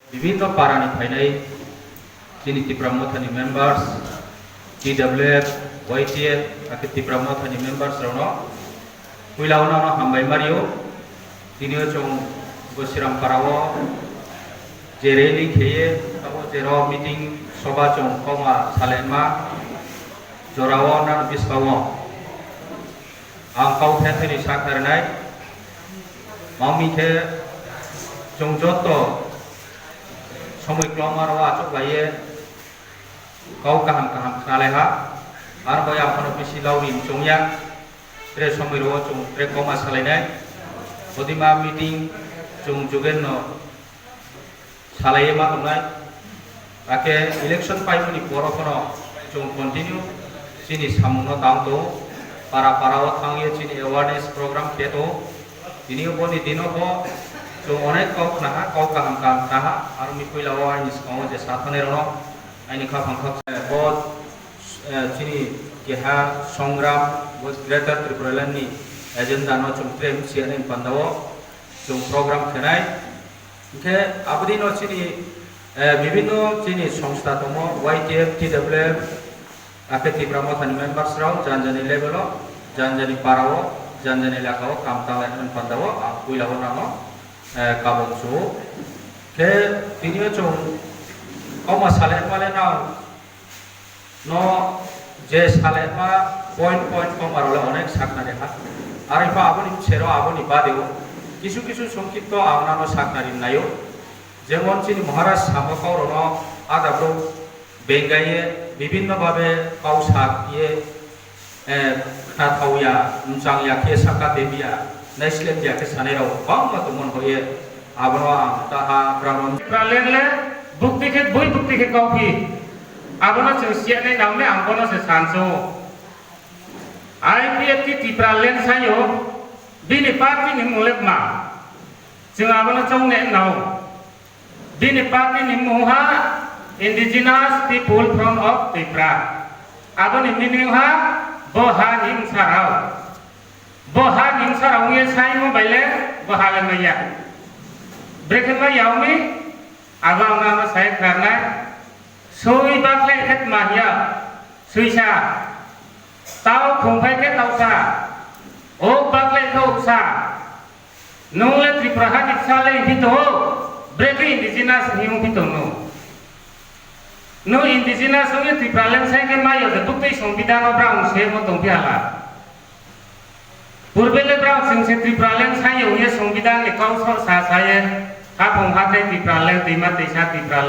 Bibito parani painai sini Tipramothani members, TWF, YTF, akit Tipramothani members rono. Kuilauna no hambai Mario, tinio chong gosiram parawo, jereli keye, abo jero meeting soba chong koma salenma, jorawo nan bisbawo. Angkau thetheni sakharnai, mami ke chong joto সময় ক্লমার আচক বাইয়ে cow কাহাম কাহাম খালেহা আর বয় আপনো বেশি লাউরি চংয়া রে সময় rho চং রে কমা সালাইনাই বদিমা meeting চং যুগেন সালাইয়ে মা হনাই তাকে ইলেকশন পাইমনি পরখনো চং কন্টিনিউ চিনি সামুনো দামতো পারা পারাও থাঙ্গিয়ে চিনি অ্যাওয়ারনেস প্রোগ্রাম পেতো তিনিও বনি দিনও তো অনেক কক নাহা কক কাহাম কাহাম নাহা আর মি কইলাও আইনি সঙ্গ যে সাথনে রনো আইনি খাফাং খাপ বদ চিনি কেহা সংগ্রাম বদ গ্রেটার ত্রিপুরালানি এজেন্ডা নো চুমপ্রেম সিয়ানেন পান্দাও চুম প্রোগ্রাম খেনাই কে আবদি নো চিনি বিভিন্ন চিনি সংস্থা তম ওয়াইটিএফ টিডব্লিউএফ আকে তিপ্রামথানি মেম্বার্স রাও জানজানি লেভেলো জানজানি পারাও জানজানি এলাকাও কামতাওয়ান পান্দাও আর কইলাও নানো kabung su ke tinio chung koma salen male na no je salen ma point koma role onek sakna dekha আর ইফা আপনি ছেড়ো আপনি বাদেও কিছু কিছু সংক্ষিপ্ত আপনানো সাকনারি নাইও যেমন চিনি মহারাজ সামকাওরন আদাব্রো বেঙ্গাইয়ে বিভিন্নভাবে কাউ সাক ইয়ে খাথাউয়া মুচাংয়া কে সাকা দেবিয়া Naislen dia kesana rau, bang matu mon hoye, abano taha Brahman. Pralenle bukti ke boy bukti ke kopi, abano cengsian ni namle ambono se sanso. IPF ti pralen sayo, bini parti ni mulek ma, ceng abano cong ne nau, bini parti ni muha indigenous people from of Tripura, abano ni muha boha ning sarau. Boha nimsa raungye sai mo baile boha le maya breken ma yaumi agam nama sai karna soi bakle khet mahya suisa tau khongphai ke tausa o bakle ko uksa nole Tripura diksale hito breke indigenous himu hito no indigenous nge Tripura len sai ke mayo de bukti সংবিধান brown se mo tongpiala Purbele brau sing se Tripralen sayo ye সংবিধান account সর সা সায়ে কাপং হাতে Tripralen তিমা তেসা Tripralen